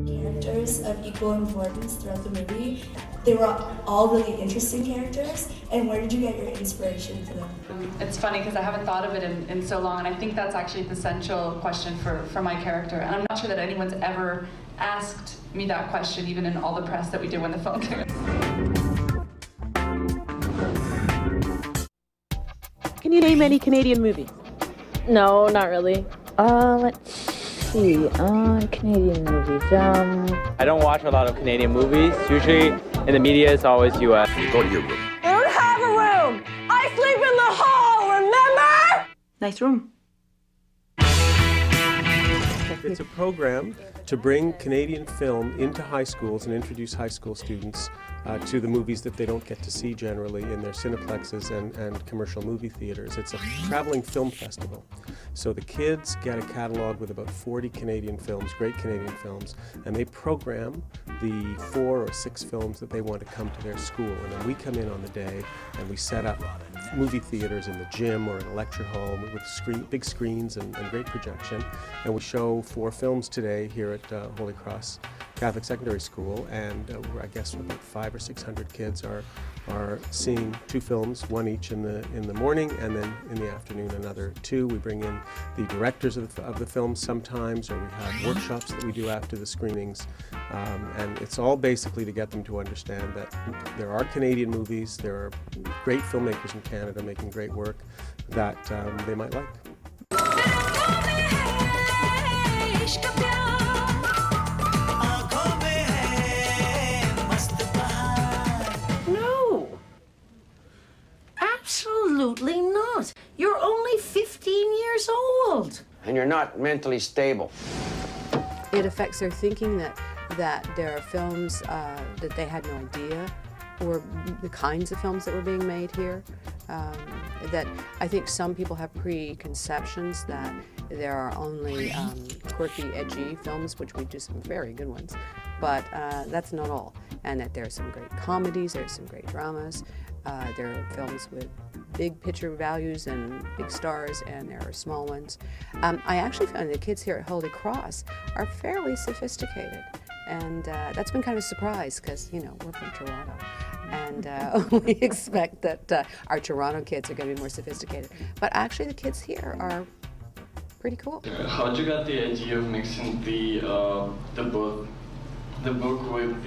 Characters of equal importance throughout the movie. They were all really interesting characters, and where did you get your inspiration for them? It's funny because I haven't thought of it in so long, and I think that's actually the essential question for my character, and I'm not sure that anyone's ever asked me that question, even in all the press that we did when the film came out. Can you name any Canadian movies? No, not really. Let's see. Canadian movies. I don't watch a lot of Canadian movies. Usually in the media, it's always U.S. Go to your room. I don't have a room. I sleep in the hall, remember? Nice room. It's a program to bring Canadian film into high schools and introduce high school students to the movies that they don't get to see generally in their cineplexes and commercial movie theaters. It's a traveling film festival. So the kids get a catalog with about 40 Canadian films, great Canadian films, and they program the 4 or 6 films that they want to come to their school. And then we come in on the day and we set up movie theaters in the gym or in a lecture hall with big screens and great projection. And we show 4 films today here at Holy Cross Catholic Secondary School, and I guess about 500 or 600 kids are seeing 2 films, one each in the morning, and then in the afternoon another 2. We bring in the directors of the films sometimes, or we have workshops that we do after the screenings, and it's all basically to get them to understand that there are Canadian movies, there are great filmmakers in Canada making great work that they might like. Absolutely not. You're only 15 years old. And you're not mentally stable. It affects their thinking that there are films that they had no idea, or the kinds of films that were being made here. That I think some people have preconceptions that there are only quirky, edgy films, which we do some very good ones, but that's not all. And that there are some great comedies, there are some great dramas, there are films with big picture values and big stars, and there are small ones. I actually found the kids here at Holy Cross are fairly sophisticated, and that's been kind of a surprise because, you know, we're from Toronto, and we expect that our Toronto kids are going to be more sophisticated. But actually the kids here are pretty cool. How'd you get the idea of mixing the book with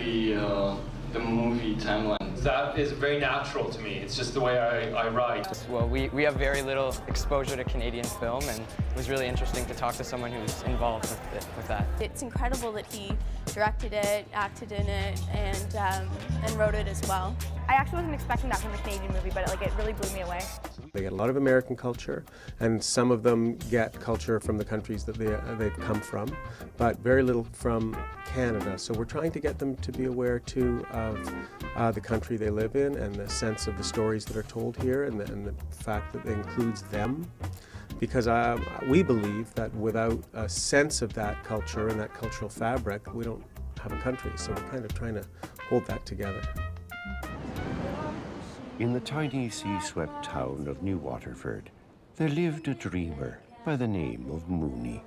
the movie timeline? That is very natural to me. It's just the way I write. Well, we have very little exposure to Canadian film, and it was really interesting to talk to someone who's involved with that. It's incredible that he directed it, acted in it, and wrote it as well. I actually wasn't expecting that from a Canadian movie, but it really blew me away. They get a lot of American culture, and some of them get culture from the countries that they've come from, but very little from Canada. So we're trying to get them to be aware too of the country they live in, and the sense of the stories that are told here, and the fact that it includes them. Because we believe that without a sense of that culture and that cultural fabric, we don't have a country. So we're kind of trying to hold that together. In the tiny sea-swept town of New Waterford, there lived a dreamer by the name of Mooney.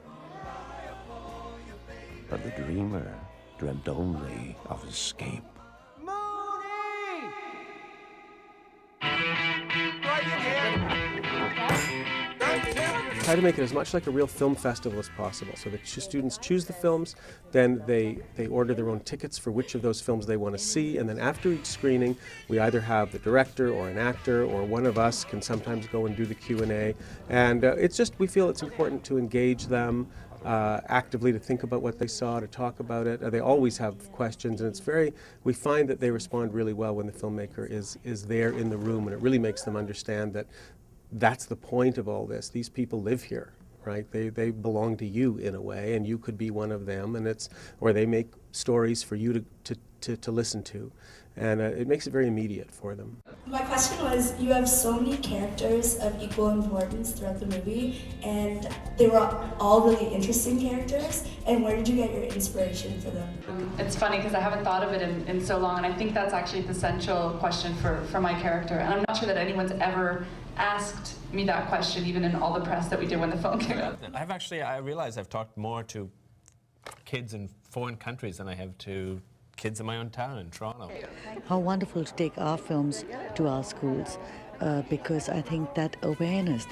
But the dreamer dreamt only of escape. Mooney! Try to make it as much like a real film festival as possible, so that students choose the films, then they order their own tickets for which of those films they want to see, and then after each screening we either have the director or an actor or one of us can sometimes go and do the Q&A, and it's just, we feel it's important to engage them actively, to think about what they saw, to talk about it. They always have questions, and we find that they respond really well when the filmmaker is there in the room, and it really makes them understand that that's the point of all this. These people live here, right? They belong to you in a way, and you could be one of them, and or they make stories for you to listen to, and it makes it very immediate for them. My question was, you have so many characters of equal importance throughout the movie, and they were all really interesting characters, and where did you get your inspiration for them? It's funny because I haven't thought of it in so long, and I think that's actually the essential question for my character, and I'm not sure that anyone's ever asked me that question, even in all the press that we did when the film came out. I realize I've talked more to kids in foreign countries than I have to kids in my own town in Toronto. How wonderful to take our films to our schools, because I think that awareness,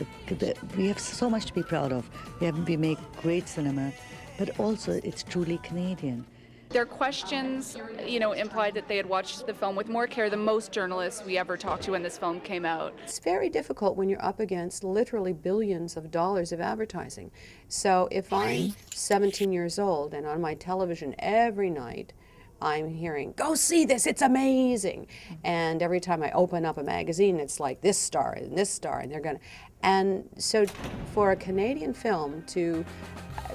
we have so much to be proud of. We make great cinema, but also it's truly Canadian. Their questions, implied that they had watched the film with more care than most journalists we ever talked to when this film came out. It's very difficult when you're up against literally billions of dollars of advertising. So if I'm 17 years old and on my television every night, I'm hearing, go see this, it's amazing. And every time I open up a magazine, it's like this star, and they're gonna. And so for a Canadian film to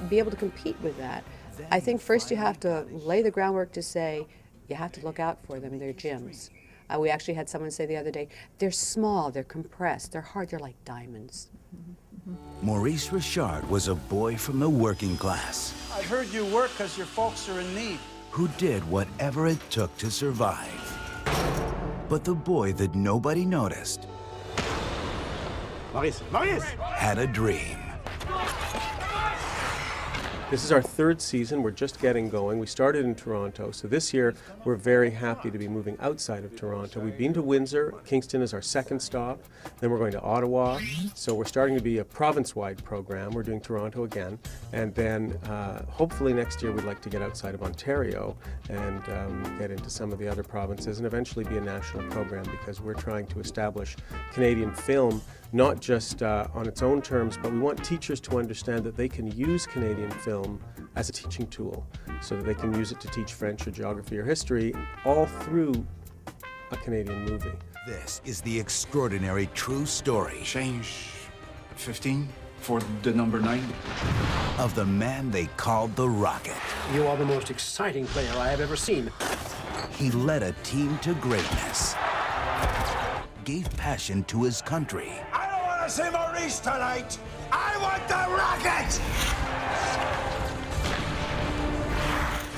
be able to compete with that, I think first you have to lay the groundwork to say, you have to look out for them, they're gems. We actually had someone say the other day, they're small, they're compressed, they're hard, they're like diamonds. Maurice Richard was a boy from the working class. I've heard you work because your folks are in need. Who did whatever it took to survive. But the boy that nobody noticed Maurice! had a dream. This is our third season. We're just getting going. We started in Toronto, so this year we're very happy to be moving outside of Toronto. We've been to Windsor. Kingston is our second stop. Then we're going to Ottawa. So we're starting to be a province-wide program. We're doing Toronto again. And then hopefully next year we'd like to get outside of Ontario and get into some of the other provinces and eventually be a national program, because we're trying to establish Canadian film not just on its own terms, but we want teachers to understand that they can use Canadian film as a teaching tool, so that they can use it to teach French or geography or history all through a Canadian movie. This is the extraordinary true story. Change 15 for the number 9. Of the man they called the Rocket. You are the most exciting player I have ever seen. He led a team to greatness, gave passion to his country. I don't want to see Maurice tonight. I want the Rocket!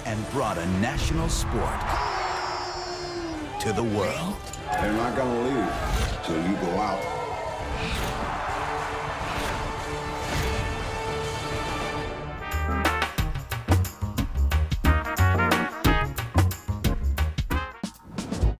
And brought a national sport to the world. They're not going to leave till you go out.